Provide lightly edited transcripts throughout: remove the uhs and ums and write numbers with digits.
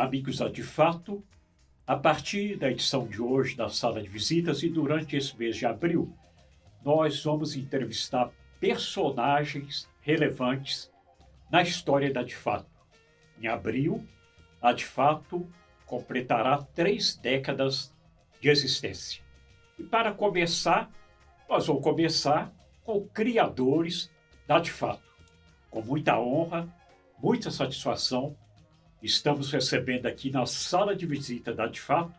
amigos da De Fato, a partir da edição de hoje da Sala de Visitas e durante esse mês de abril, nós vamos entrevistar personagens relevantes na história da De Fato. Em abril, a De Fato completará 3 décadas de existência. E para começar, nós vamos começar com criadores da De Fato. Com muita honra, muita satisfação, estamos recebendo aqui na sala de visita da De Fato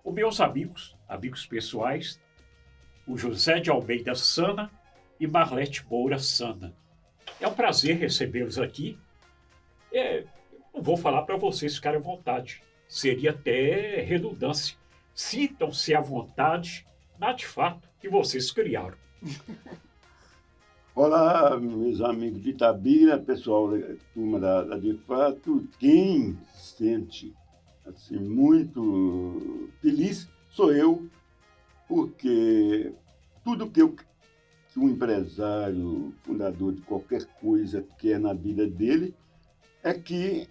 os meus amigos pessoais, o José de Almeida Sana e Marlete Moura Sana. É um prazer recebê-los aqui. Não vou falar para vocês ficarem à vontade, seria até redundância. Sintam-se à vontade na De Fato que vocês criaram. Olá, meus amigos de Itabira, pessoal da turma da De Fato. Quem se sente assim, muito feliz sou eu, porque tudo que um empresário, fundador de qualquer coisa quer na vida dele é que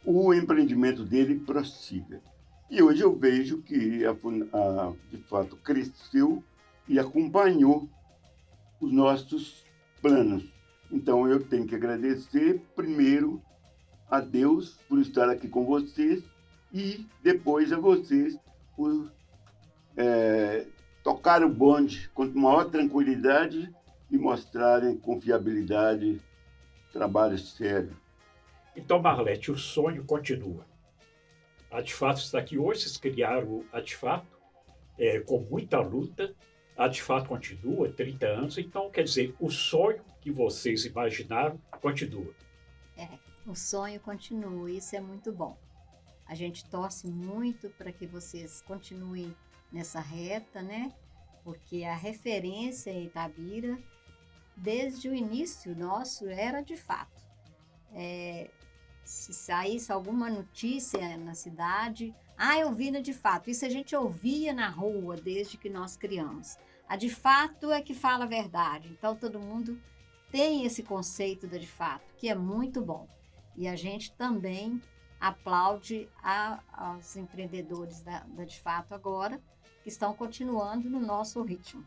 o empreendimento dele prossiga. E hoje eu vejo que De Fato cresceu e acompanhou os nossos planos. Então eu tenho que agradecer primeiro a Deus por estar aqui com vocês e depois a vocês por tocar o bonde com maior tranquilidade e mostrarem confiabilidade, trabalho sério. Então, Marlete, o sonho continua. A De Fato está aqui hoje, vocês criaram a De Fato com muita luta. A De Fato continua, 30 anos, então, quer dizer, o sonho que vocês imaginaram continua. O sonho continua, isso é muito bom. A gente torce muito para que vocês continuem nessa reta, né? Porque a referência em Itabira, desde o início nosso, era De Fato. Se saísse alguma notícia na cidade, eu vi na De Fato. Isso a gente ouvia na rua desde que nós criamos. A De Fato é que fala a verdade. Então, todo mundo tem esse conceito da De Fato, que é muito bom. E a gente também aplaude aos empreendedores da De Fato agora, que estão continuando no nosso ritmo.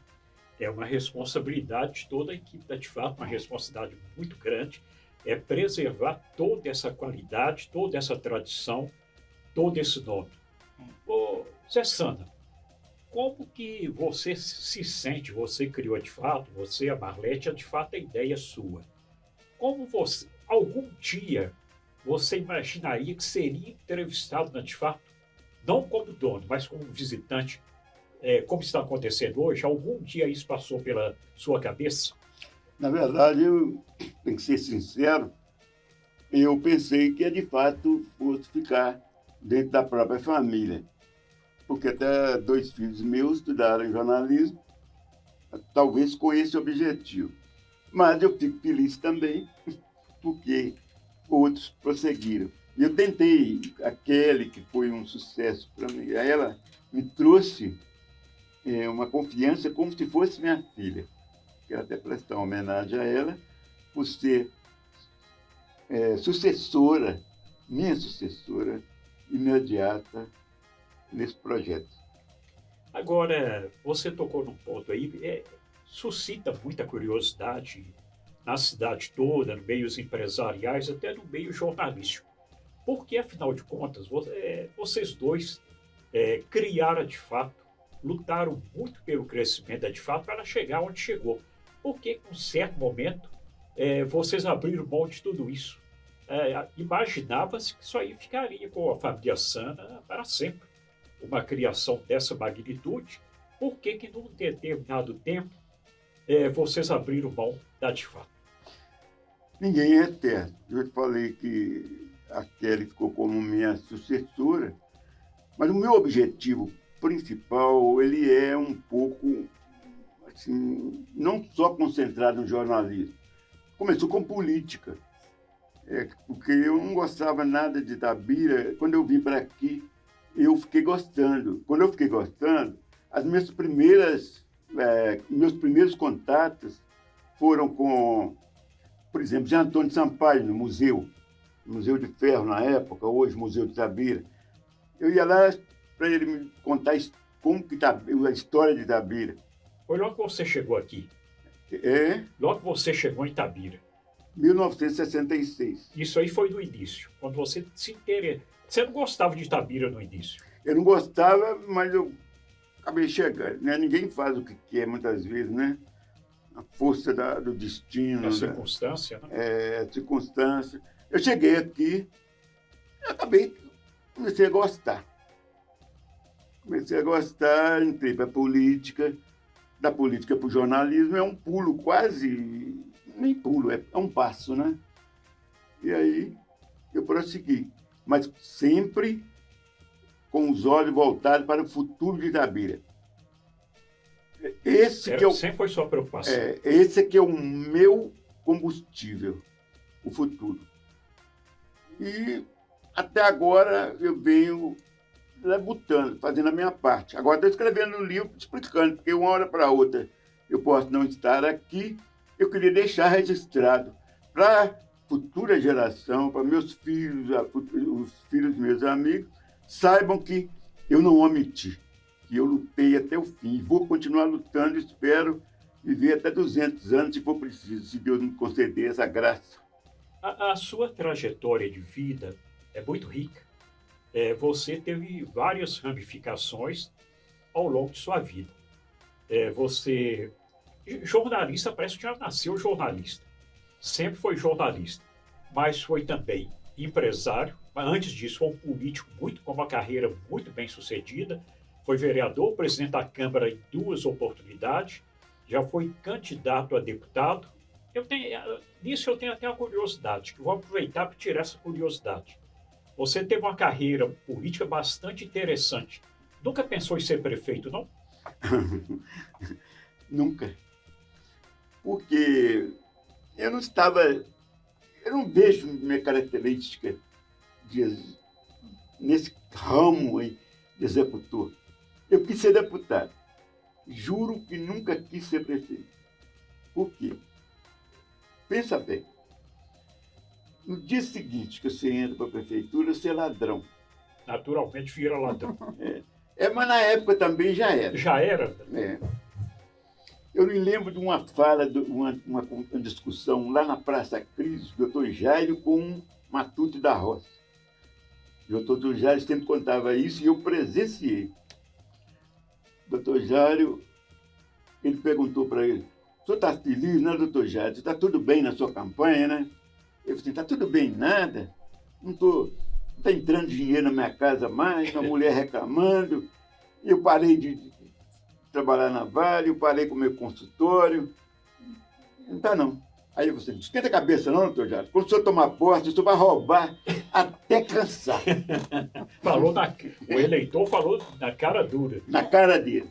É uma responsabilidade de toda a equipe da De Fato, uma responsabilidade muito grande, é preservar toda essa qualidade, toda essa tradição, todo esse nome. Ô, Zé Sana, como que você se sente? Você criou a De Fato, você, a Marlete, a De Fato, a ideia é sua. Como você, algum dia, você imaginaria que seria entrevistado na De Fato? Não como dono, mas como visitante, como está acontecendo hoje? Algum dia isso passou pela sua cabeça? Na verdade, eu tenho que ser sincero, eu pensei que a De Fato fosse ficar dentro da própria família, porque até 2 filhos meus estudaram jornalismo, talvez com esse objetivo. Mas eu fico feliz também, porque outros prosseguiram. E eu tentei, a Kelly, que foi um sucesso para mim, ela me trouxe uma confiança como se fosse minha filha. Quero até prestar uma homenagem a ela por ser minha sucessora imediata nesse projeto. Agora, você tocou num ponto aí, suscita muita curiosidade na cidade toda, no meio empresariais, até no meio jornalístico. Porque, afinal de contas, vocês dois criaram a De Fato, lutaram muito pelo crescimento da De Fato para ela chegar onde chegou. Porque, em um certo momento, vocês abriram mão de tudo isso. Imaginava-se que isso aí ficaria com a família Sana para sempre. Uma criação dessa magnitude, por que num determinado tempo vocês abriram mão da De Fato? Ninguém é eterno. Eu te falei que a Kelly ficou como minha sucessora, mas o meu objetivo principal, ele é um pouco, assim, não só concentrado no jornalismo. Começou com política, porque eu não gostava nada de Itabira. Quando eu vim para aqui, eu fiquei gostando. Quando eu fiquei gostando, meus primeiros contatos foram com, por exemplo, Jean Antônio Sampaio, no museu. Museu de Ferro na época, hoje Museu de Itabira. Eu ia lá para ele me contar como que a história de Itabira. Foi logo que você chegou aqui. É Logo que você chegou em Itabira. 1966. Isso aí foi no início, quando você se interessou. Você não gostava de Itabira no início. Eu não gostava, mas eu acabei chegando. Né? Ninguém faz o que quer muitas vezes, né? A força do destino, Na circunstância, né? a circunstância. Eu cheguei aqui, comecei a gostar. Comecei a gostar, entrei para a política. Da política para o jornalismo é um pulo quase, nem pulo, é um passo, né? E aí eu prossegui, mas sempre com os olhos voltados para o futuro de Itabira. Sempre foi sua preocupação. Esse que é o meu combustível, o futuro. E até agora eu venho labutando, fazendo a minha parte. Agora estou escrevendo um livro explicando, porque uma hora para outra eu posso não estar aqui. Eu queria deixar registrado para a futura geração, para meus filhos, os filhos dos meus amigos, saibam que eu não omiti, que eu lutei até o fim. E vou continuar lutando, espero viver até 200 anos, se for preciso, se Deus me conceder essa graça. A sua trajetória de vida é muito rica. Você teve várias ramificações ao longo de sua vida. Você, jornalista, parece que já nasceu jornalista. Sempre foi jornalista, mas foi também empresário. Antes disso, foi um político com uma carreira muito bem sucedida. Foi vereador, presidente da Câmara em 2 oportunidades. Já foi candidato a deputado. Nisso eu tenho até uma curiosidade, que vou aproveitar para tirar essa curiosidade. Você teve uma carreira política bastante interessante. Nunca pensou em ser prefeito, não? Nunca. Porque eu não vejo minha característica nesse ramo aí de executor. Eu quis ser deputado. Juro que nunca quis ser prefeito. Por quê? Pensa bem. No dia seguinte que você entra para a prefeitura, você é ladrão. Naturalmente vira ladrão. Mas na época também já era. Já era? Eu me lembro de uma fala, uma discussão lá na Praça Cris, do Dr. Jairo com um Matute da Roça. O Dr. Jairo sempre contava isso e eu presenciei. O Dr. Jairo, ele perguntou para ele: o senhor está feliz, né, doutor Jairo? Está tudo bem na sua campanha, né? Eu falei: está tudo bem, nada. Não está entrando dinheiro na minha casa mais, minha mulher reclamando. Eu parei de trabalhar na Vale, eu parei com o meu consultório. Não está, não. Aí eu falei: não esquenta a cabeça não, doutor Jairo. Quando o senhor tomar posse, o senhor vai roubar até cansar. O eleitor falou na cara dura. Na cara dele.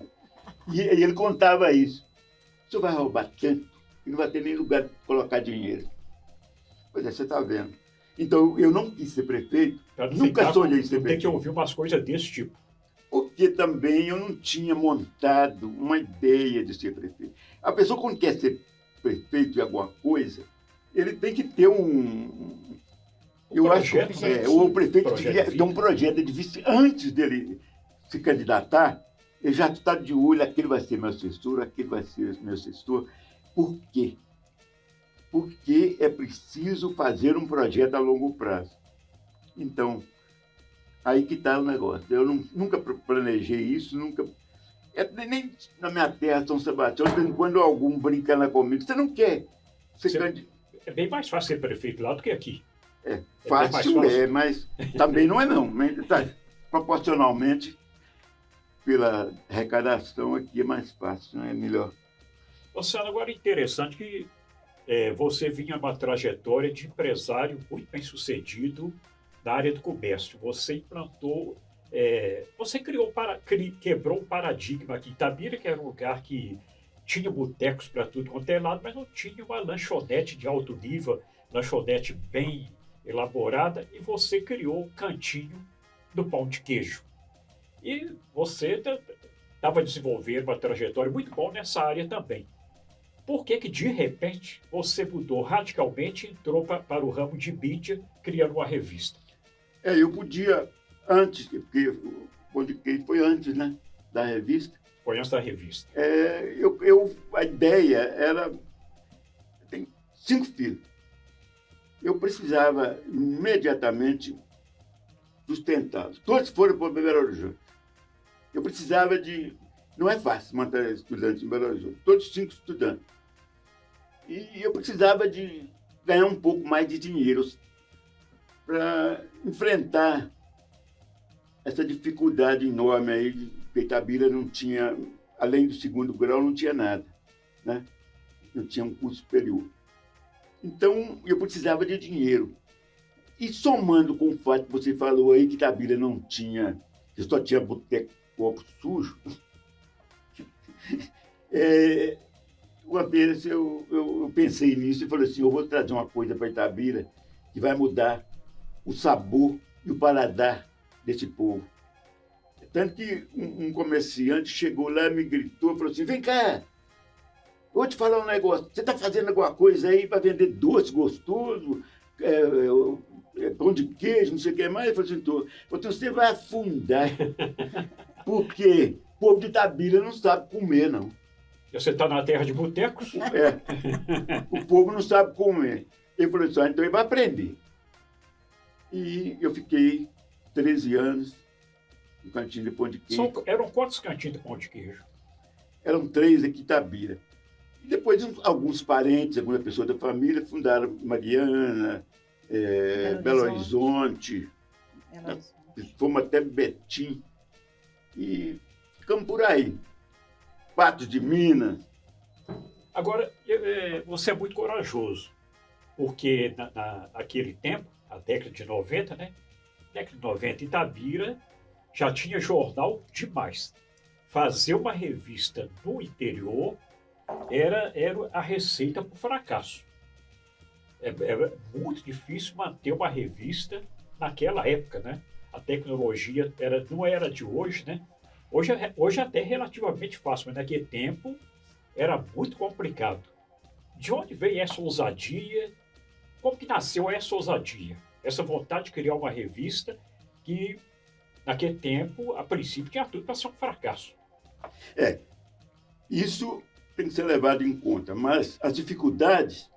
E ele contava isso. O senhor vai roubar tanto que não vai ter nem lugar de colocar dinheiro. Pois é, você está vendo. Então, eu não quis ser prefeito, nunca sonhei ser prefeito. Tem que ouvir umas coisas desse tipo. Porque também eu não tinha montado uma ideia de ser prefeito. A pessoa, quando quer ser prefeito de alguma coisa, ele tem que ter eu acho que o prefeito devia ter um projeto de vice. Antes dele se candidatar, ele já está de olho: aquele vai ser meu assessor, aquele vai ser meu assessor. Por quê? Porque é preciso fazer um projeto a longo prazo. Então, aí que está o negócio. Eu nunca planejei isso, nunca. Nem na minha terra, São Sebastião, de vez em quando algum brinca lá comigo: você não quer ser É bem mais fácil ser prefeito lá do que aqui. Fácil, mas também não é não. Proporcionalmente, pela arrecadação aqui é mais fácil, não é melhor. Luciano, agora é interessante que você vinha uma trajetória de empresário muito bem sucedido na área do comércio. Você implantou, você quebrou um paradigma aqui em Itabira, que era um lugar que tinha botecos para tudo quanto é lado, mas não tinha uma lanchonete de alto nível, lanchonete bem elaborada, e você criou o Cantinho do Pão de Queijo. E você estava desenvolvendo uma trajetória muito boa nessa área também. por que que, de repente, você mudou radicalmente e entrou para o ramo de mídia, criando uma revista? Eu podia, antes, porque o podcast foi antes, né, da revista. Foi antes da revista. A ideia era... Tem 5 filhos. Eu precisava imediatamente sustentá-los. Todos foram para Belo Horizonte. Eu precisava de... Não é fácil manter estudantes em Belo Horizonte. Todos 5 estudantes. E eu precisava de ganhar um pouco mais de dinheiro para enfrentar essa dificuldade enorme aí, que Itabira não tinha, além do 2º grau, não tinha nada, né? Não tinha um curso superior. Então, eu precisava de dinheiro. E somando com o fato que você falou aí que Itabira não tinha, que só tinha boteco copo sujo, uma vez eu pensei nisso e falei assim, eu vou trazer uma coisa para Itabira que vai mudar o sabor e o paladar desse povo. Tanto que um comerciante chegou lá, me gritou, falou assim, vem cá, vou te falar um negócio, você está fazendo alguma coisa aí para vender doce gostoso, pão de queijo, não sei o que mais? Eu falei assim, tô. Então você vai afundar, porque o povo de Itabira não sabe comer, não. Você está na terra de botecos? O povo não sabe comer. Ele falou assim, então ele vai aprender. E eu fiquei 13 anos no cantinho de pão de queijo. Eram quantos cantinhos de pão de queijo? Eram 3 aqui em Itabira. E depois alguns parentes, algumas pessoas da família fundaram Mariana, Belo Horizonte. Fomos até Betim. E ficamos por aí. Patos de Minas. Agora, você é muito corajoso, porque naquele tempo, na década de 90, né? Década de 90, Itabira já tinha jornal demais. Fazer uma revista no interior era a receita para o fracasso. Era muito difícil manter uma revista naquela época, né? A tecnologia não era de hoje, né? Hoje até é relativamente fácil, mas naquele tempo era muito complicado. De onde veio essa ousadia? Como que nasceu essa ousadia? Essa vontade de criar uma revista que, naquele tempo, a princípio, tinha tudo para ser um fracasso. Isso tem que ser levado em conta, mas as dificuldades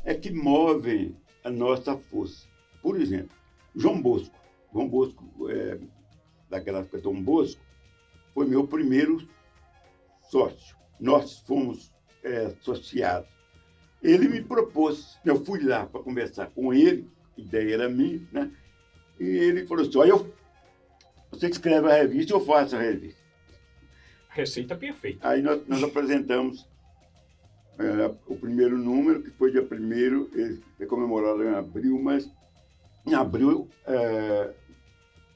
é que movem a nossa força. Por exemplo, João Bosco, da gráfica Dom Bosco, foi meu primeiro sócio. Nós fomos associados. Ele me propôs, eu fui lá para conversar com ele, a ideia era minha, né? E ele falou assim, olha, você que escreve a revista, eu faço a revista. Receita perfeita. Aí nós apresentamos o primeiro número, que foi dia 1º, ele foi comemorado em abril, mas em abril,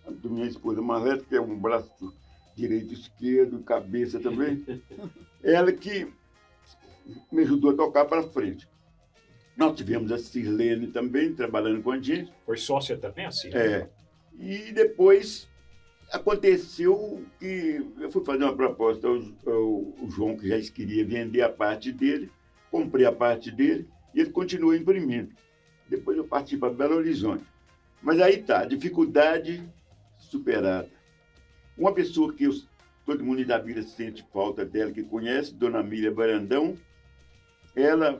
a minha esposa Marlete, que é um braço direito, esquerdo, cabeça também, ela que me ajudou a tocar para frente. Nós tivemos a Sirlene também, trabalhando com a gente. Foi sócia também, assim? E depois aconteceu que eu fui fazer uma proposta ao João, que já queria vender a parte dele, comprei a parte dele e ele continuou imprimindo. Depois eu parti para Belo Horizonte. Mas aí tá, dificuldade superada. Uma pessoa que todo mundo em Itabira sente falta dela, que conhece, Dona Mília Barandão, ela,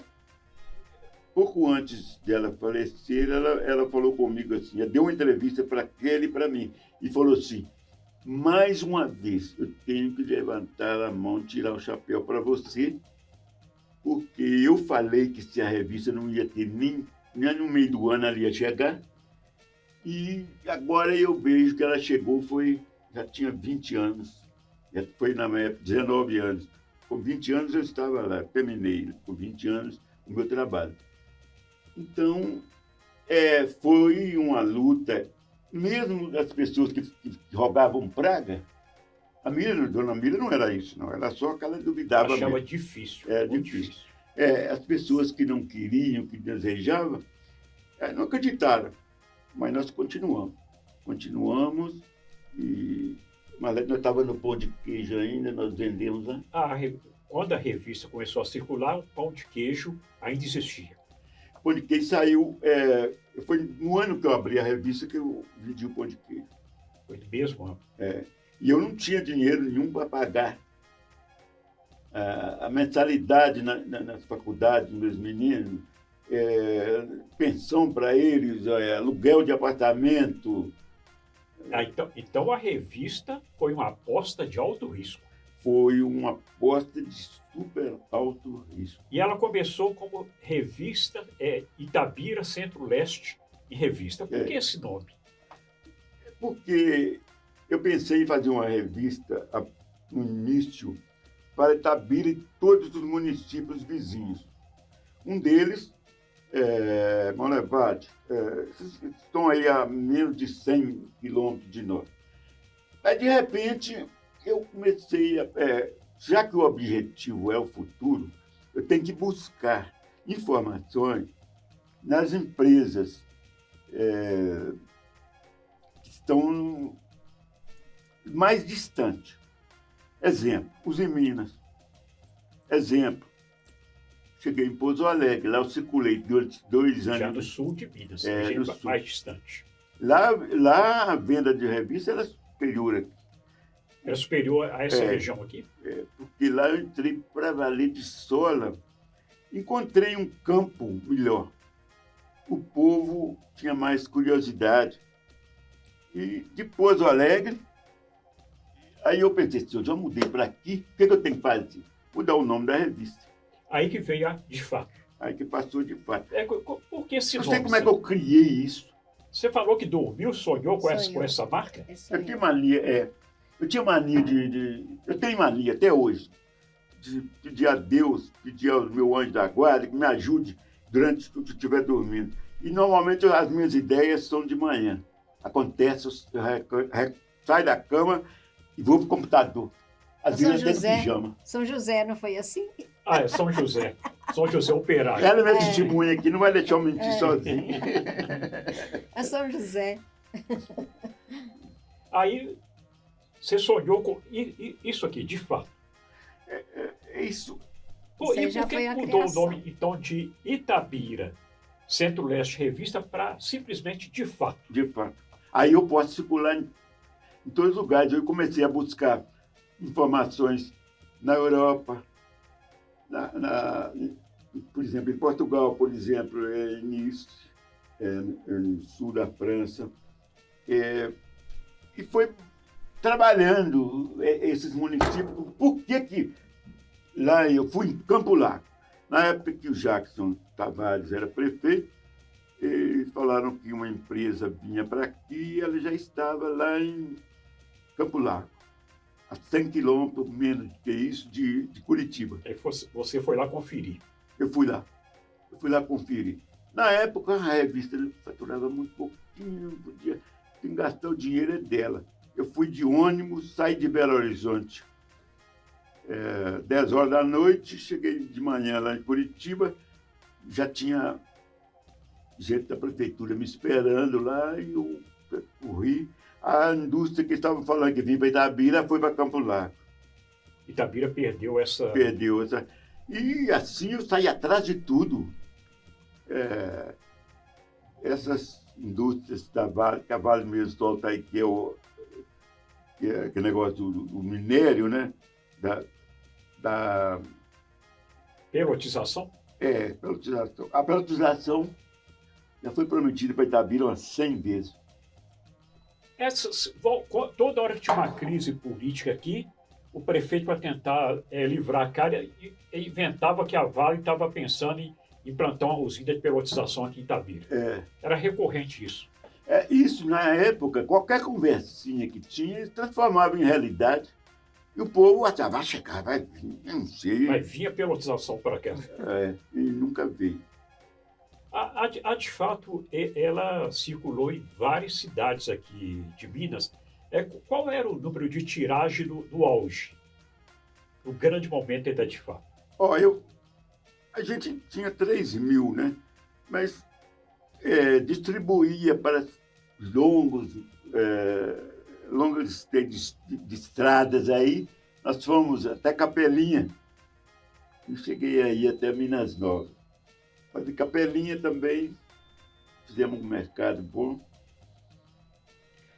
pouco antes dela falecer, ela falou comigo assim, ela deu uma entrevista para aquele e para mim, e falou assim, mais uma vez eu tenho que levantar a mão e tirar o chapéu para você, porque eu falei que se a revista não ia ter nem no meio do ano ela ia chegar, e agora eu vejo que ela chegou, já tinha 20 anos, foi na minha época, 19 anos. Com 20 anos eu estava lá, terminei com 20 anos o meu trabalho. Então, foi uma luta, mesmo das pessoas que rogavam praga, Dona Mira não era isso, não, era só que ela duvidava. Achava difícil. Difícil. As pessoas que não queriam, que desejavam, não acreditaram, mas nós continuamos. Mas nós estávamos no pão de queijo ainda, nós vendemos, né? quando a revista começou a circular, o pão de queijo ainda existia. O pão de queijo saiu, foi no ano que eu abri a revista que eu vendi o pão de queijo. Foi do mesmo ano. E eu não tinha dinheiro nenhum para pagar a mensalidade nas faculdades dos meus meninos, pensão para eles, aluguel de apartamento. Então a revista foi uma aposta de alto risco. Foi uma aposta de super alto risco. E ela começou como revista Itabira Centro-Leste e Revista. Por que esse nome? Porque eu pensei em fazer uma revista no início para Itabira e todos os municípios vizinhos. Um deles, Monlevade, estão aí a menos de 100 quilômetros de nós. Aí, de repente, eu comecei já que o objetivo é o futuro, eu tenho que buscar informações nas empresas que estão mais distantes. Exemplo, os em Minas. Exemplo, cheguei em Pouso Alegre, lá eu circulei durante 2 anos. Já no sul de Minas, mais distante. Lá a venda de revista era superior aqui. Era superior a essa região aqui? Porque lá eu entrei para valer de sola, encontrei um campo melhor. O povo tinha mais curiosidade. E de Pouso Alegre, aí eu pensei, se eu já mudei para aqui, o que eu tenho que fazer? Mudar o nome da revista. Aí que veio a De Fato. Aí que passou De Fato. Por que esse nome? Não sei como é que eu criei isso. Você falou que dormiu, sonhou com essa marca? Eu tinha mania, eu tinha mania eu tenho mania até hoje, de pedir a Deus, pedir ao meu anjo da guarda que me ajude durante que eu estiver dormindo. E normalmente as minhas ideias são de manhã. Acontece, eu saio da cama e vou pro computador. Às vezes até de pijama. São José, não foi assim? É São José. São José Operário. Ela, minha testemunha aqui, não vai deixar eu mentir sozinho. É São José. Aí você sonhou com isso aqui, De Fato. Isso. E por que mudou o nome, então, de Itabira Centro-Leste Revista para simplesmente De Fato? De Fato. Aí eu posso circular em todos os lugares. Eu comecei a buscar informações na Europa, por exemplo, em Portugal, por exemplo, em Nice, no sul da França. E foi trabalhando esses municípios. Por que lá eu fui em Campo Largo? Na época que o Jackson Tavares era prefeito, eles falaram que uma empresa vinha para aqui e ela já estava lá em Campo Largo, a 100 quilômetros menos que isso de Curitiba. Aí você foi lá conferir. Eu fui lá conferir. Na época, a revista faturava muito pouquinho, podia gastar o dinheiro dela. Eu fui de ônibus, saí de Belo Horizonte 10 horas da noite, cheguei de manhã lá em Curitiba, já tinha gente da prefeitura me esperando lá e eu corri. A indústria que estava falando que vinha para Itabira foi para Campo Largo. Itabira perdeu essa... E assim eu saí atrás de tudo. Essas indústrias da Vale, que a Vale mesmo solta aí, que é aquele negócio do minério, né? Da pelotização? Pelotização. A pelotização já foi prometida para Itabira umas 100 vezes. Toda hora que tinha uma crise política aqui, o prefeito, para tentar livrar a cara, inventava que a Vale estava pensando em implantar uma usina de pelotização aqui em Itabira. Era recorrente isso. Isso, na época, qualquer conversinha que tinha, eles transformavam em realidade. E o povo achava, vai chegar, vai vir, eu não sei. Vai vir a pelotização para cá. E nunca veio. De fato, ela circulou em várias cidades aqui de Minas. Qual era o número de tiragem do auge? O grande momento da De Fato. A gente tinha 3.000, né? Mas distribuía para longas de estradas aí. Nós fomos até Capelinha, E cheguei aí até Minas Novas. Mas de Capelinha também fizemos um mercado bom.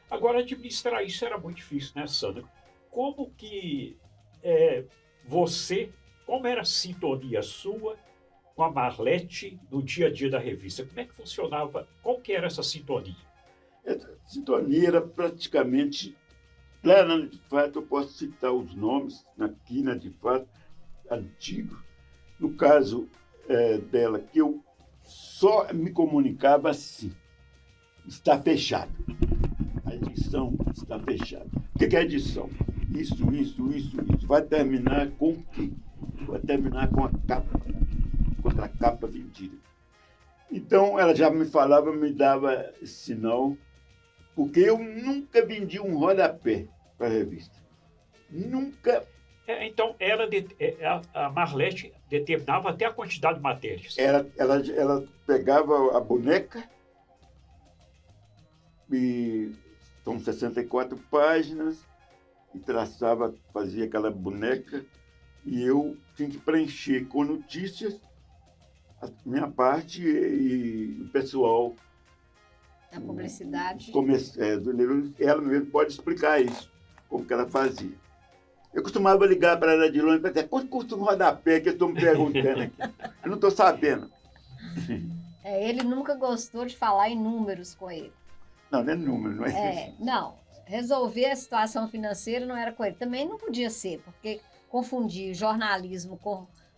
Agora, administrar isso era muito difícil, né, Sandra? Como que é, você, como era a sintonia sua com a Marlete no dia a dia da revista? Como é que funcionava? Qual que era essa sintonia? Essa sintonia era praticamente, lá na de fato, eu posso citar os nomes, aqui na de fato, antigos. No caso dela, que eu só me comunicava assim, está fechado. A edição está fechada. O que é edição? Isso. Vai terminar com o quê? Vai terminar com a capa, contra a capa vendida. Então, ela já me falava, me dava esse sinal, porque eu nunca vendi um rodapé para a revista. Nunca. Então, a Marlete determinava até a quantidade de matérias. Ela pegava a boneca, e são 64 páginas, e traçava, fazia aquela boneca, e eu tinha que preencher com notícias a minha parte e o pessoal. A publicidade. Ela mesmo pode explicar isso, como que ela fazia. Eu costumava ligar para ela de longe para dizer, quanto custa um rodapé que eu estou me perguntando aqui? Eu não estou sabendo. Ele nunca gostou de falar em números com ele. Não é número, não é isso. Não, resolver a situação financeira não era com ele. Também não podia ser, porque confundir jornalismo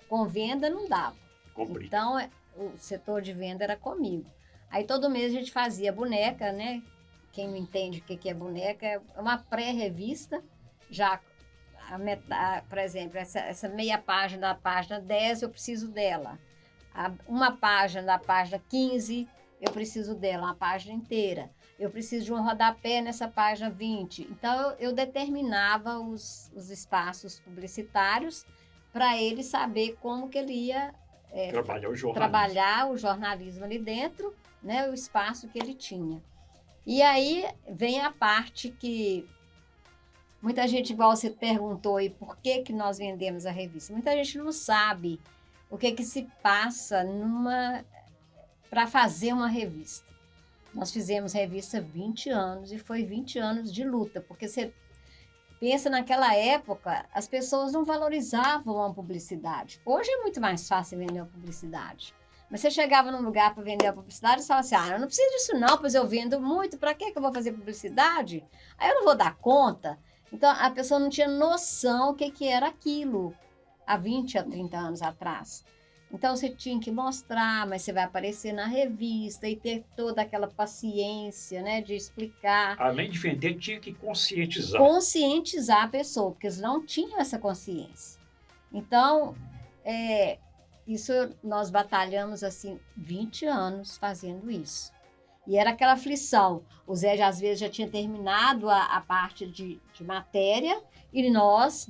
com venda não dava. Comprei. Então, o setor de venda era comigo. Aí, todo mês a gente fazia boneca, né? Quem não entende o que é boneca, é uma pré-revista. Já, por exemplo, essa meia página da página 10, eu preciso dela. Uma página da página 15, eu preciso dela, uma página inteira. Eu preciso de um rodapé nessa página 20. Então, eu determinava os espaços publicitários para ele saber como que ele ia trabalhar o jornalismo ali dentro, né, o espaço que ele tinha. E aí vem a parte que muita gente, igual você perguntou, e por que nós vendemos a revista? Muita gente não sabe o que se passa para fazer uma revista. Nós fizemos revista 20 anos e foi 20 anos de luta, porque você pensa naquela época, as pessoas não valorizavam a publicidade. Hoje é muito mais fácil vender a publicidade. Mas você chegava num lugar para vender a publicidade e falava assim, eu não preciso disso não, pois eu vendo muito, para que eu vou fazer publicidade? Aí eu não vou dar conta. Então, a pessoa não tinha noção o que era aquilo há 20 a 30 anos atrás. Então, você tinha que mostrar, mas você vai aparecer na revista e ter toda aquela paciência, né, de explicar. Além de vender, tinha que conscientizar. Conscientizar a pessoa, porque eles não tinham essa consciência. Então, isso nós batalhamos, assim, 20 anos fazendo isso. E era aquela aflição. O Zé, às vezes, já tinha terminado a parte de matéria e nós,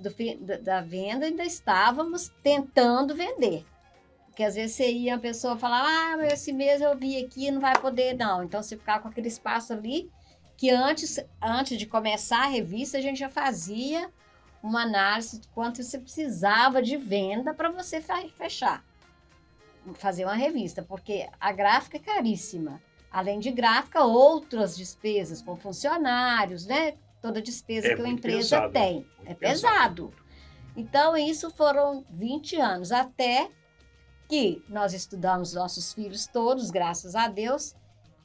da venda, ainda estávamos tentando vender. Porque às vezes você ia, a pessoa falava, mas esse mês eu vi aqui, não vai poder não. Então você ficava com aquele espaço ali, que antes de começar a revista, a gente já fazia uma análise de quanto você precisava de venda para você fechar. Fazer uma revista, porque a gráfica é caríssima. Além de gráfica, outras despesas com funcionários, né? Toda despesa que uma empresa tem. É pesado. Então, isso foram 20 anos, até que nós estudamos nossos filhos todos, graças a Deus,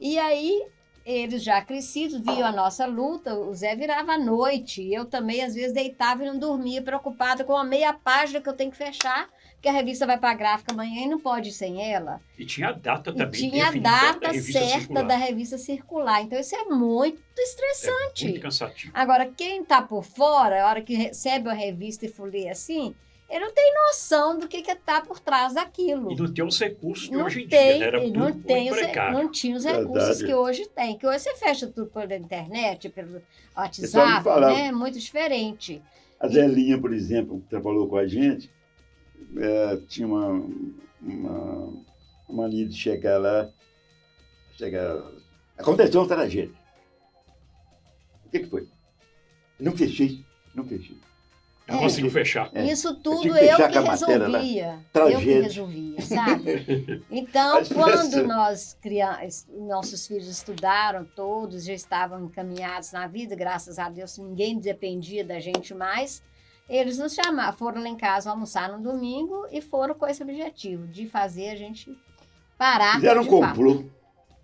e aí eles já crescidos, viam a nossa luta, o Zé virava à noite, eu também às vezes deitava e não dormia, preocupada com a meia página que eu tenho que fechar, porque a revista vai para a gráfica amanhã e não pode ir sem ela. E tinha a data também. Tinha a data certa da revista circular, então isso é muito estressante. É muito cansativo. Agora, quem está por fora, a hora que recebe a revista e folheia assim, ele não tem noção do que está por trás daquilo. E não tem os recursos que hoje em dia, né? Era não tinha os recursos que hoje tem. Que hoje você fecha tudo pela internet, pelo WhatsApp, né? É muito diferente. A Zelinha, por exemplo, que trabalhou com a gente, tinha uma mania de chegar lá, aconteceu uma tragédia. O que foi? Não fechei. Não conseguiu fechar. Isso tudo tive que eu fechar que com a matéria lá. resolvia. Eu que Tragédia. resolvia, sabe? Então, Mas quando nessa- nossos filhos estudaram, todos já estavam encaminhados na vida, graças a Deus, ninguém dependia da gente mais. Eles nos chamaram, foram lá em casa almoçar no domingo e foram com esse objetivo, de fazer a gente parar Fizeram um de fato. complô.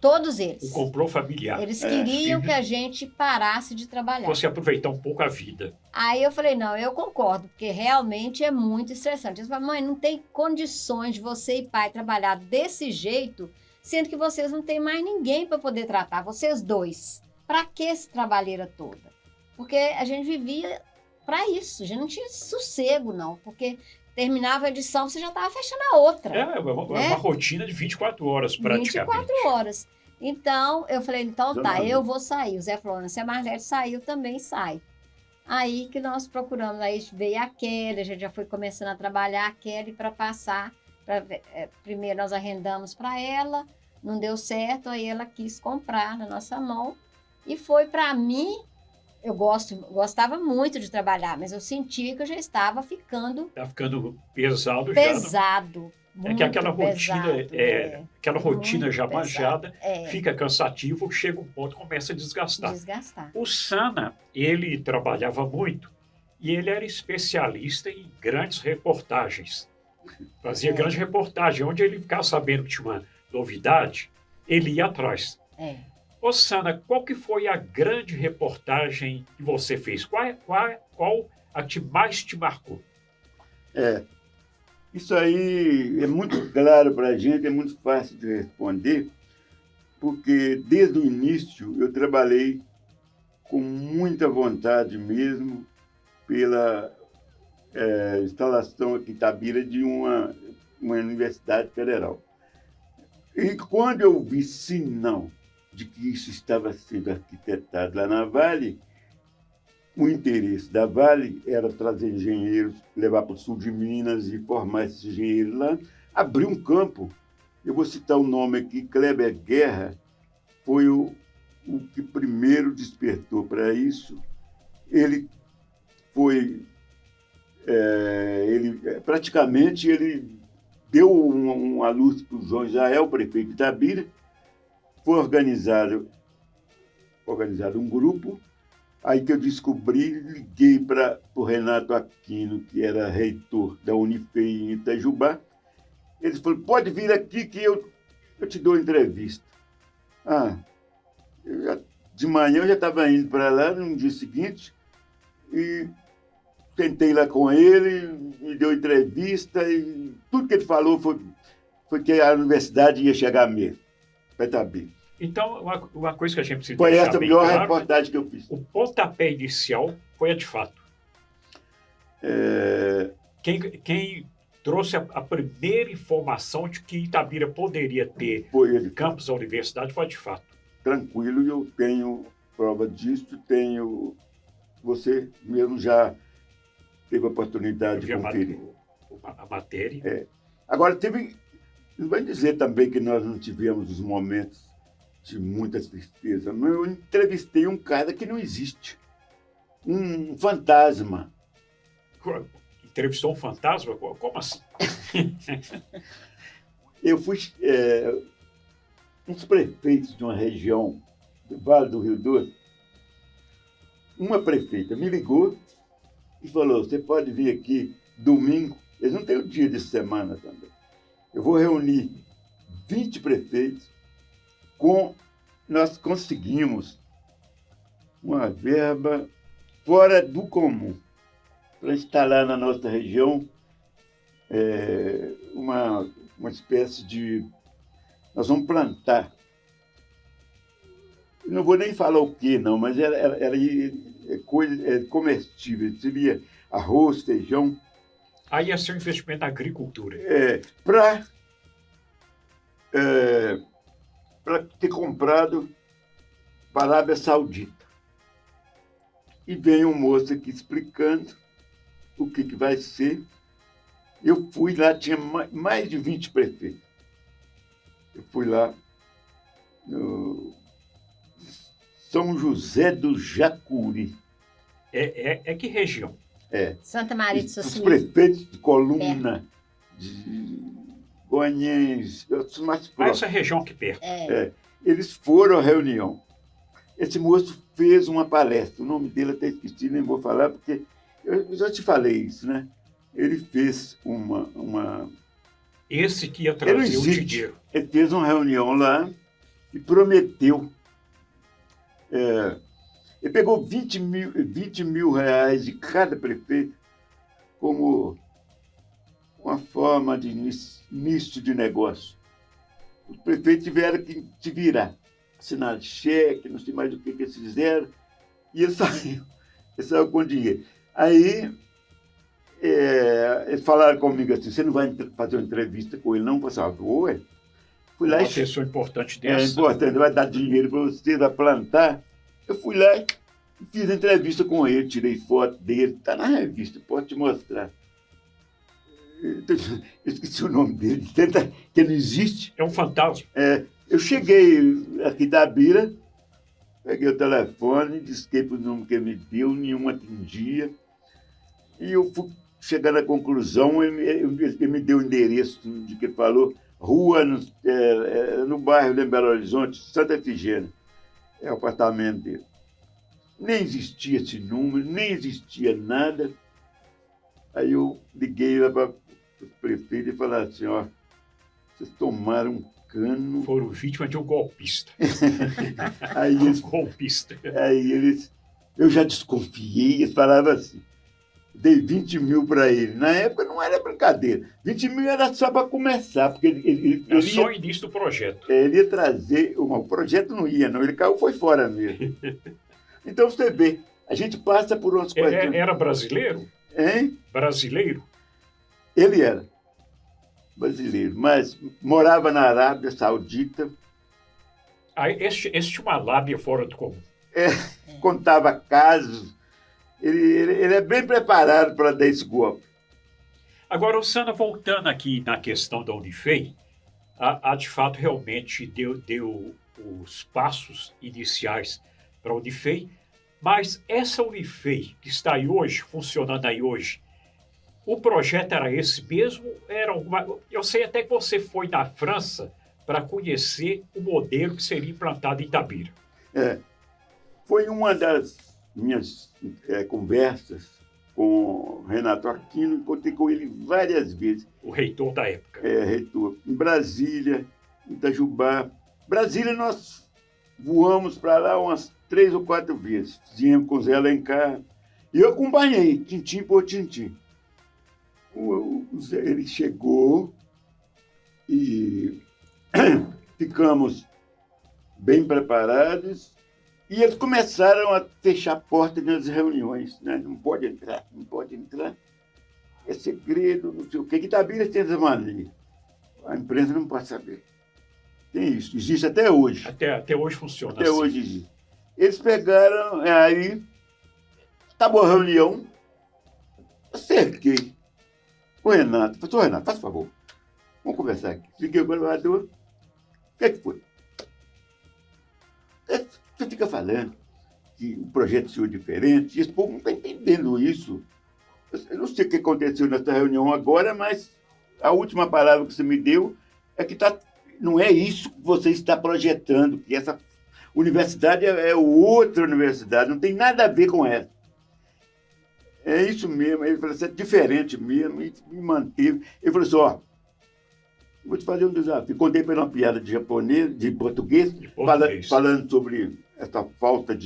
Todos Um eles. complô familiar. Eles queriam E que a gente parasse de trabalhar. você aproveitar um pouco a vida. Aí eu falei, não, eu concordo, porque realmente é muito estressante. Eles falaram, mãe, não tem condições de você e pai trabalhar desse jeito, sendo que vocês não têm mais ninguém para poder tratar, vocês dois. Para que essa trabalheira toda? Porque a gente vivia para isso, a gente não tinha sossego, não, porque terminava a edição, você já estava fechando a outra. É uma rotina de 24 horas, praticamente. 24 horas. Então, eu falei, então tá, Exatamente. eu vou sair. O Zé falou, se a Marlete saiu, também sai. Aí que nós procuramos, aí veio a Kelly, a gente já foi começando a trabalhar a Kelly para passar. Primeiro nós arrendamos para ela, não deu certo, aí ela quis comprar na nossa mão. E foi para mim, eu gostava muito de trabalhar, mas eu sentia que eu já estava ficando Tá ficando pesado já. pesado. É que aquela muito rotina, pesado, aquela rotina muito já pesado. manjada, É, fica cansativo, chega um ponto que começa a desgastar. desgastar. O Sana, ele trabalhava muito e ele era especialista em grandes reportagens. Fazia grande reportagem, onde ele ficava sabendo que tinha uma novidade, ele ia atrás. É. Ô Sana, qual que foi a grande reportagem que você fez? Qual a que mais te marcou? Isso aí é muito claro para a gente, é muito fácil de responder, porque desde o início eu trabalhei com muita vontade mesmo pela instalação aqui em Itabira de uma universidade federal. E quando eu vi sinal de que isso estava sendo arquitetado lá na Vale, o interesse da Vale era trazer engenheiros, levar para o sul de Minas e formar esses engenheiros lá, abrir um campo. Eu vou citar o nome aqui, Kleber Guerra, foi o que primeiro despertou para isso. Ele foi, praticamente, ele deu uma luz para o João Israel, prefeito de Itabira, foi organizado um grupo. Aí que eu descobri, liguei para o Renato Aquino, que era reitor da Unifei em Itajubá. Ele falou, pode vir aqui que eu te dou entrevista. De manhã eu já estava indo para lá, no dia seguinte, e sentei lá com ele, me deu entrevista, e tudo que ele falou foi que a universidade ia chegar mesmo, para Itabira. Então, uma coisa que a gente precisa Foi deixar essa a bem melhor claro, reportagem que eu fiz. o pontapé inicial foi a de fato. Quem trouxe a primeira informação de que Itabira poderia ter Foi ele. campus da universidade foi a de fato. Tranquilo, e eu tenho prova disso, você mesmo já teve a oportunidade de Eu vi conferir. a matéria. Agora, não vai dizer também que nós não tivemos os momentos de muita tristeza. Eu entrevistei um cara que não existe, um fantasma. Entrevistou um fantasma? Como assim? Eu fui uns prefeitos de uma região do Vale do Rio Doce. Uma prefeita me ligou e falou, você pode vir aqui domingo, eles não têm o dia de semana também. Eu vou reunir 20 prefeitos, nós conseguimos uma verba fora do comum para instalar na nossa região uma espécie de... Nós vamos plantar. Não vou nem falar o que, não, mas era coisa comestível. Seria arroz, feijão. Aí ia ser um investimento na agricultura. Para ter comprado para a Arábia Saudita. E vem um moço aqui explicando o que vai ser. Eu fui lá, tinha mais de 20 prefeitos. Eu fui lá no São José do Jacuri. É que região? Santa Maria de Os Sussuí. prefeitos de Coluna, de Guanhães, os mais Mas próximos, essa região aqui perto. eles foram à reunião. Esse moço fez uma palestra, o nome dele até esqueci, nem vou falar, porque eu já te falei isso, né? Ele fez uma Esse que ia Ele não trazer o existe. dinheiro. Ele fez uma reunião lá e prometeu. Ele pegou 20 mil reais de cada prefeito como uma forma de início de negócio. Os prefeitos tiveram que se virar, assinar cheque, não sei mais o que eles fizeram, e ele saiu com dinheiro. Aí eles falaram comigo assim, você não vai fazer uma entrevista com ele não? Eu falei assim, vou, ué. Fui lá Uma pessoa importante É dessa. importante, vai dar dinheiro para você, vai plantar. Eu fui lá e fiz entrevista com ele, tirei foto dele, está na revista, pode te mostrar. Eu esqueci o nome dele, que não existe. É um fantasma. Eu cheguei aqui da Bira, peguei o telefone, disquei para o número que ele me deu, nenhum atendia. E eu fui chegar na conclusão, ele me deu o endereço de que ele falou, rua no bairro de Belo Horizonte, Santa Efigênia. É o apartamento dele. Nem existia esse número, nem existia nada. Aí eu liguei lá para o prefeito e falei assim, ó, vocês tomaram um cano. Foram vítimas de um golpista. Aí eles, golpista. eu já desconfiei, eles falavam assim, dei 20 mil para ele. Na época não era brincadeira. 20 mil era só para começar, porque Era só o início do projeto. Ele ia trazer... O projeto não ia, não. Ele caiu, foi fora mesmo. Então você vê, a gente passa por umas coisas... Era brasileiro? Hein? Brasileiro? Ele era brasileiro, mas morava na Arábia Saudita. Esse tinha uma lábia fora do comum. Contava casos. Ele é bem preparado para dar esse golpe. Agora, Osana, voltando aqui na questão da Unifei, a de fato realmente deu os passos iniciais para a Unifei, mas essa Unifei que está aí hoje, funcionando aí hoje, o projeto era esse mesmo? Eu sei até que você foi na França para conhecer o modelo que seria implantado em Itabira. Foi uma das minhas conversas com o Renato Aquino, encontrei com ele várias vezes. O reitor da época. Reitor. Em Brasília, em Itajubá. Brasília nós voamos para lá umas 3 ou 4 vezes. Viemos com o Zé Alencar. E eu acompanhei, tintim por tintim. Ele chegou e ficamos bem preparados e eles começaram a fechar a porta nas reuniões. Né? Não pode entrar, não pode entrar. É segredo, não sei o quê. Que Itabira tem essa mania. A imprensa não pode saber. Tem isso, existe até hoje. Até hoje funciona até assim. Hoje existe. Eles pegaram, aí acabou a reunião, eu cerquei o Renato. Falei, Renato, faz favor, vamos conversar aqui. Liguei o governador, o que é que foi? Você fica falando que o projeto seu é diferente, esse povo não está entendendo isso. Eu não sei o que aconteceu nessa reunião agora, mas a última palavra que você me deu é que não é isso que você está projetando, que essa universidade é outra universidade, não tem nada a ver com essa. É isso mesmo. Ele falou assim, é diferente mesmo, e me manteve. Ele falou assim, ó, vou te fazer um desafio. Contei para ele uma piada de japonês, de português. Falando sobre essa falta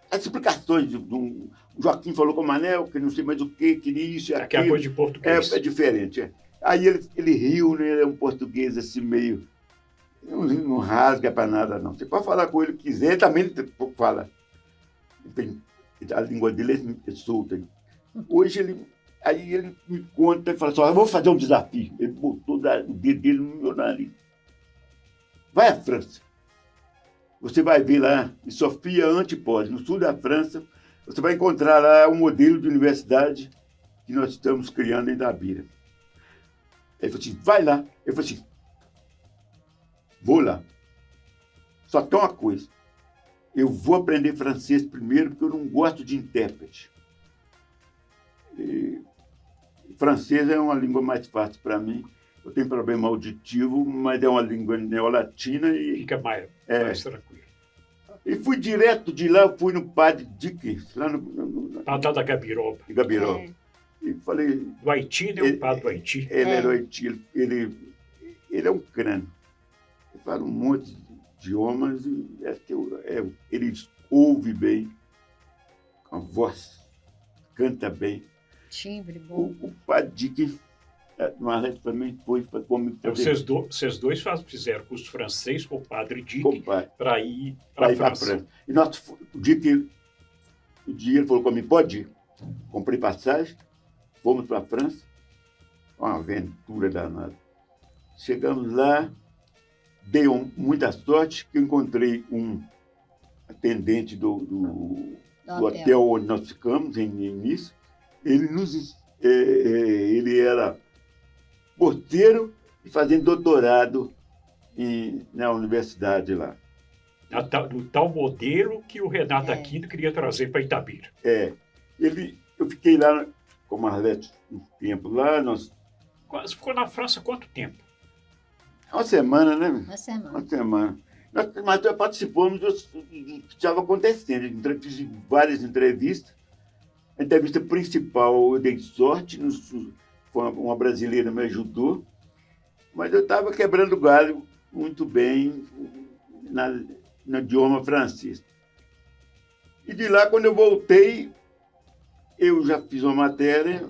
as explicações. O Joaquim falou com o Manel, que não sei mais o que, queria isso. Aqui é a coisa de português. É diferente. Aí ele riu, né? Ele é um português assim meio... Não rasga para nada, não. Você pode falar com ele que quiser, ele também fala. A língua dele é solta. Hoje ele me conta e fala assim, eu vou fazer um desafio. Ele botou o dedo dele no meu nariz. Vai à França. Você vai ver lá, em Sofia Antipode, no sul da França, você vai encontrar lá um modelo de universidade que nós estamos criando em Itabira. Ele falou assim, vai lá. Eu falei assim, vou lá. Só tem uma coisa. Eu vou aprender francês primeiro, porque eu não gosto de intérprete. E francês é uma língua mais fácil para mim. Eu tenho problema auditivo, mas é uma língua neolatina e Fica É. mais tranquilo. e fui direto de lá, fui no padre Dickens, lá Tá da Gabiroba. em Gabiró. É. E falei, Do Haiti, né? O padre do Haiti. ele É. era Haiti, ele é um crânio. Ele fala um monte de idiomas e ele ouve bem, com a voz, canta bem. Timbre bom. O padre Dickens, Marlete também foi como Então, vocês dois fizeram curso francês com o padre Dick compadre. para ir Para para ir para a França. França. E o dia ele falou comigo, pode ir. Comprei passagem, fomos para a França, uma aventura danada. Chegamos lá, dei muita sorte que eu encontrei um atendente do hotel onde nós ficamos, em Nice. Ele era porteiro e fazendo doutorado na universidate lá. Do tal modelo que o Renato É. Aquino queria trazer para Itabira. Eu fiquei lá com a Marlete um tempo lá, Você ficou na França quanto tempo? uma semana, né? Uma semana. Uma semana. Mas nós participamos do que estava acontecendo. Fiz várias entrevistas. A entrevista principal eu dei sorte, uma brasileira me ajudou, mas eu estava quebrando galho muito bem no idioma francês. E de lá, quando eu voltei, eu já fiz uma matéria.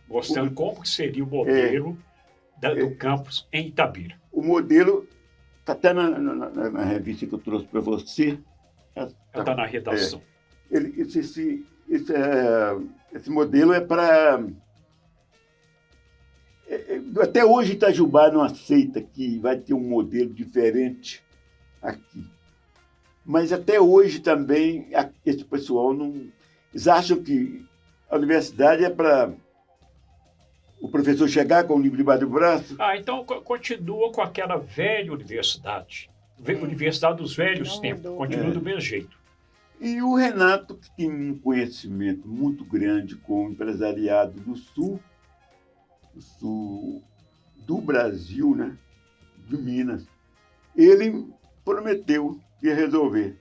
Mostrando como que seria o modelo do campus em Itabira. O modelo está até na revista que eu trouxe para você. Ela está na redação. Esse modelo é para... Até hoje Itajubá não aceita que vai ter um modelo diferente aqui. Mas até hoje também esse pessoal não... Eles acham que a universidade é para o professor chegar com o livro debaixo do braço. Então continua com aquela velha universidade. Universidade dos velhos Não tempos. mudou. Continua do mesmo jeito. E o Renato, que tem um conhecimento muito grande com o empresariado do sul do Brasil, né? De Minas, ele prometeu que ia resolver.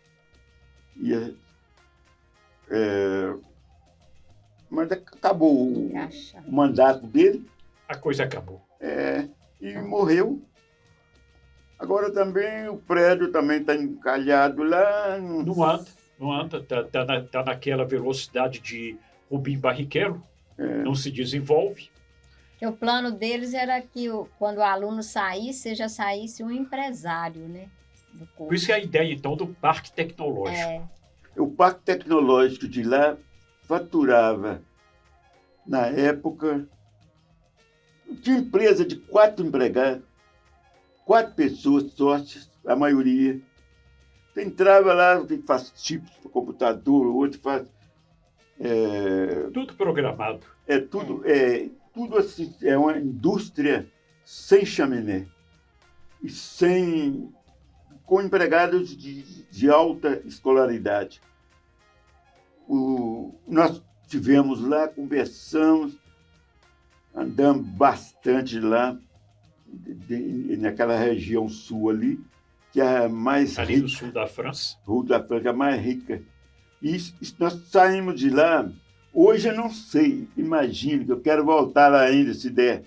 Mas acabou o mandato dele A coisa acabou. e morreu. Agora também o prédio também está encalhado lá. Não anda. Tá naquela velocidade de Rubim Barrichello. Não se desenvolve. Porque o plano deles era que quando o aluno saísse, já saísse um empresário, né? Do curso. Por isso que é a ideia, então, do parque tecnológico. O Parque Tecnológico de lá faturava, na época, tinha empresa de 4 empregados, 4 pessoas sócias, a maioria. Você entrava lá, faz chips para o computador, o outro faz... Tudo programado. Tudo assim, é uma indústria sem chaminé e com empregados de alta escolaridade. Nós estivemos lá, conversamos, andamos bastante lá, naquela região sul ali, que é a mais Ali rica. no sul da França. Sul da França, a mais rica. E nós saímos de lá. Hoje eu não sei, imagino que eu quero voltar lá ainda, se der.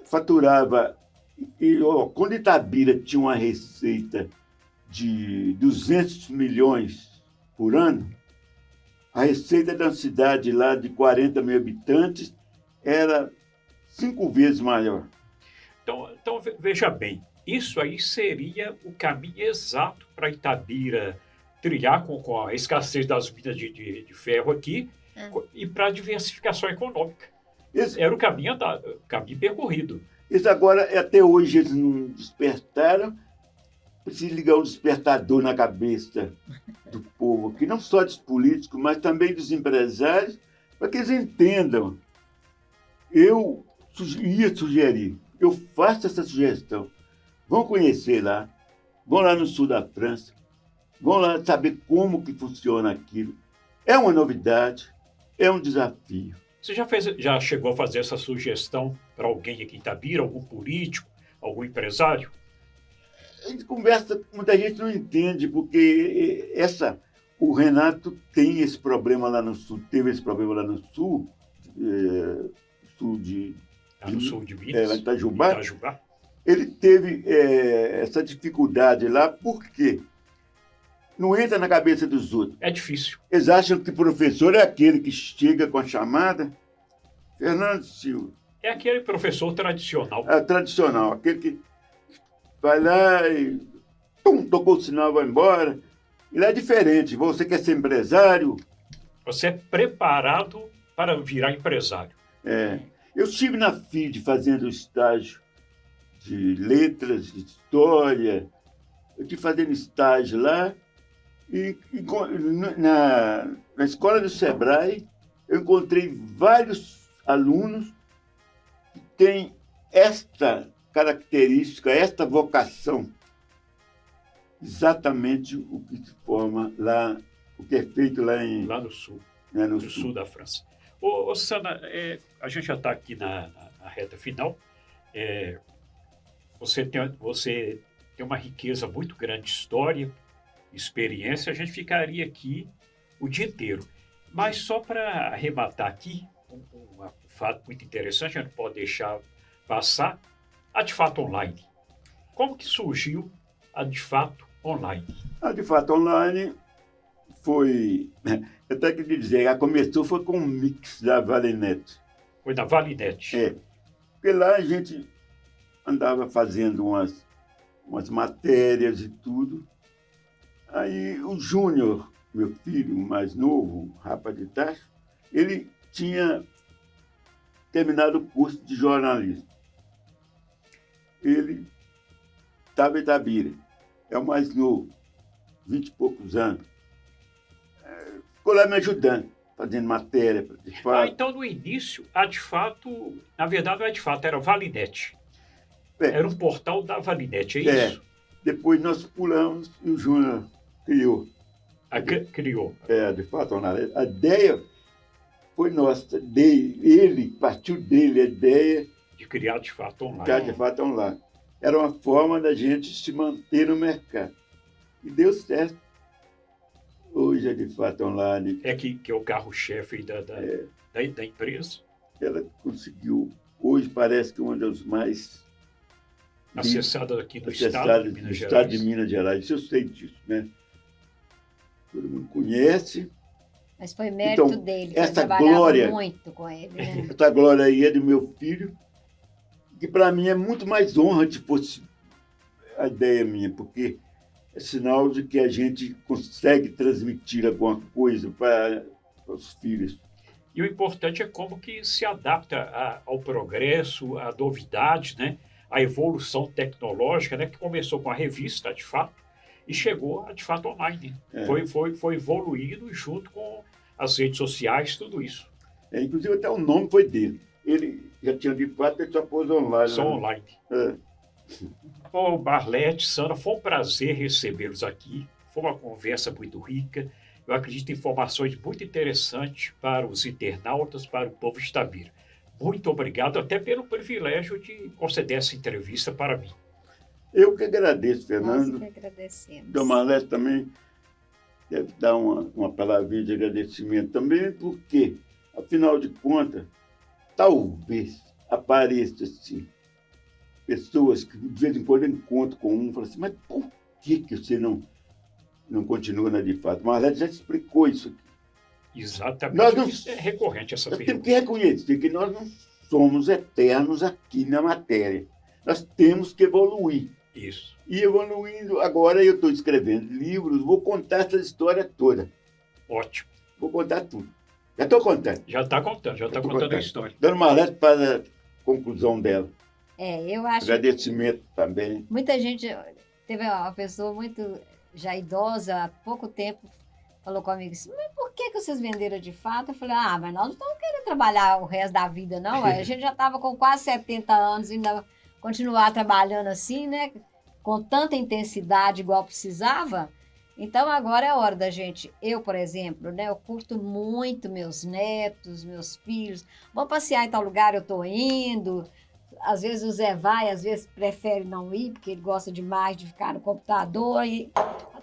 Faturava, quando Itabira tinha uma receita de 200 milhões por ano, a receita da cidade lá de 40 mil habitantes era 5 vezes maior. Então, veja bem, isso aí seria o caminho exato para Itabira trilhar com a escassez das minas de ferro aqui e para a diversificação econômica. Era o caminho percorrido. Isso agora, até hoje, eles não despertaram. Precisa ligar um despertador na cabeça do povo aqui, não só dos políticos, mas também dos empresários, para que eles entendam. Eu ia sugerir, eu faço essa sugestão. Vão conhecer lá, vão lá no sul da França, vão lá saber como que funciona aquilo. É uma novidade, é um desafio. Você já chegou a fazer essa sugestão para alguém aqui em Itabira, algum político, algum empresário? A gente conversa, muita gente não entende, porque o Renato tem esse problema lá no sul, teve esse problema lá no sul, sul de Lá no sul de Minas, lá em Itajubá. Itajubá. Ele teve essa dificuldade lá, porque não entra na cabeça dos outros. É difícil. Eles acham que professor é aquele que chega com a chamada. Fernando Silva. É aquele professor tradicional. É tradicional, aquele que vai lá e tocou o sinal, vai embora. Ele é diferente. Você quer ser empresário? Você é preparado para virar empresário. Eu estive na FID fazendo estágio de letras, de história. Eu estive fazendo estágio lá. E na escola do Sebrae, eu encontrei vários alunos que têm esta característica, esta vocação. Exatamente o que se forma lá, o que é feito lá no sul, no sul da França. Ô Sana, a gente já está aqui na reta final. Você tem uma riqueza muito grande de história, experiência, a gente ficaria aqui o dia inteiro. Mas só para arrematar aqui, um fato muito interessante, a gente não pode deixar passar, a De Fato Online. Como que surgiu a De Fato Online? A De Fato Online foi, eu até queria dizer, ela começou foi com um mix da Valinet. Foi da Valinet. Porque lá a gente andava fazendo umas matérias e tudo. Aí o Júnior, meu filho mais novo, rapaz de tacho, ele tinha terminado o curso de jornalismo. Ele estava em Itabira, é o mais novo, 20 e poucos anos. Ficou lá me ajudando, fazendo matéria. Então no início, a De Fato, na verdade não é De Fato, era Valinet. Era um portal da Valinet, é isso? Depois nós pulamos e o Júnior criou. Criou. De Fato Online. A ideia foi nossa, ele, partiu dele a ideia de criar De Fato Online. Criar De Fato Online. Era uma forma da gente se manter no mercado. E deu certo. Hoje a De Fato Online... que é o carro-chefe da empresa. Ela conseguiu, hoje parece que uma das mais... acessadas aqui no estado de Minas Gerais. Estado de Minas Gerais, isso eu sei disso, né? Todo mundo conhece. Mas foi mérito dele, que essa trabalhava glória, muito com ele. Né? Essa glória aí é do meu filho, que para mim é muito mais honra se fosse a ideia minha, porque é sinal de que a gente consegue transmitir alguma coisa para os filhos. E o importante é como que se adapta ao progresso, à novidade, né? A evolução tecnológica, né? Que começou com a revista, De Fato, e chegou a De Fato Online. Foi evoluindo junto com as redes sociais, tudo isso. Inclusive até o nome foi dele. Ele já tinha De Fato, ele só pôs online. Só online. Bom, Marlete, Sana, foi um prazer recebê-los aqui. Foi uma conversa muito rica. Eu acredito em informações muito interessantes para os internautas, para o povo de Itabira. Muito obrigado até pelo privilégio de conceder essa entrevista para mim. Eu que agradeço, Fernando. Nós que agradecemos. Dom Marlete também deve dar uma palavrinha de agradecimento também, porque, afinal de contas, talvez apareça assim, pessoas que de vez em quando eu encontro com um e falam assim, mas por que você não continua na De Fato? Marlete já explicou isso aqui. Exatamente. Isso é recorrente essa pergunta. Temos que reconhecer que nós não somos eternos aqui na matéria. Nós temos que evoluir. Isso. E evoluindo, agora eu estou escrevendo livros, vou contar essa história toda. Ótimo. Vou contar tudo. Já estou contando. Já está contando a história. Dando Marlete para a conclusão dela. Eu acho. Agradecimento também. Muita gente, teve uma pessoa muito já idosa, há pouco tempo, falou comigo assim, mas por que vocês venderam De Fato? Eu falei, mas nós não estamos querendo trabalhar o resto da vida, não. A gente já estava com quase 70 anos, ainda continuar trabalhando assim, né? Com tanta intensidade igual precisava. Então, agora é a hora da gente. Eu, por exemplo, né? Eu curto muito meus netos, meus filhos. Vamos passear em tal lugar, eu estou indo. Às vezes o Zé vai, às vezes prefere não ir, porque ele gosta demais de ficar no computador. E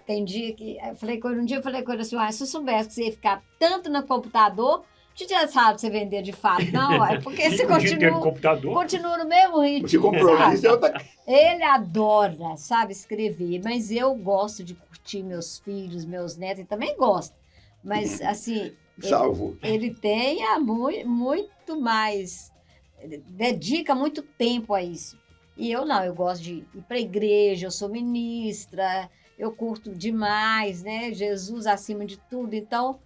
tem dia que... Um dia eu falei com ele assim, se eu soubesse que você ia ficar tanto no computador, te tinha sabe você vender de fato. Não, é porque você continua no mesmo ritmo. De compromisso é outra. Ele adora, sabe, escrever, mas eu gosto de curtir meus filhos, meus netos, ele também gosta. Mas, assim, Salvo. ele tem muito mais, dedica muito tempo a isso. E eu não, eu gosto de ir para a igreja, eu sou ministra, eu curto demais, né? Jesus acima de tudo. Então,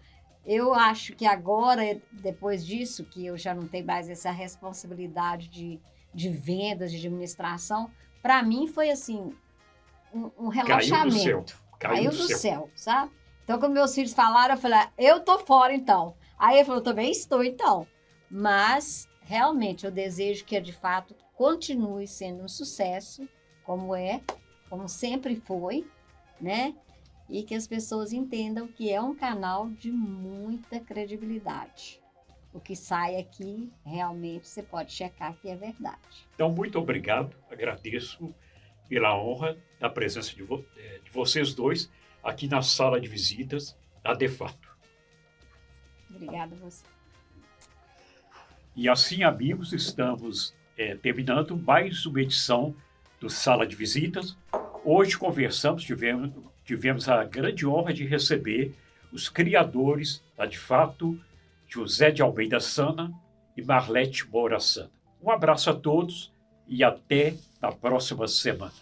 eu acho que agora, depois disso, que eu já não tenho mais essa responsabilidade de vendas, de administração, para mim foi assim, um relaxamento. Caiu do céu, sabe? Então, quando meus filhos falaram, eu falei, eu tô fora então. Aí ele falou, também estou então. Mas, realmente, eu desejo que, de fato, continue sendo um sucesso, como sempre foi, né? E que as pessoas entendam que é um canal de muita credibilidade. O que sai aqui, realmente, você pode checar que é verdade. Então, muito obrigado. Agradeço pela honra da presença de vocês dois aqui na sala de visitas da DeFato. Obrigada a você. E assim, amigos, estamos terminando mais uma edição do Sala de Visitas. Hoje tivemos a grande honra de receber os criadores da DeFato, José de Almeida Sana e Marlete Moura Sana. Um abraço a todos e até na próxima semana.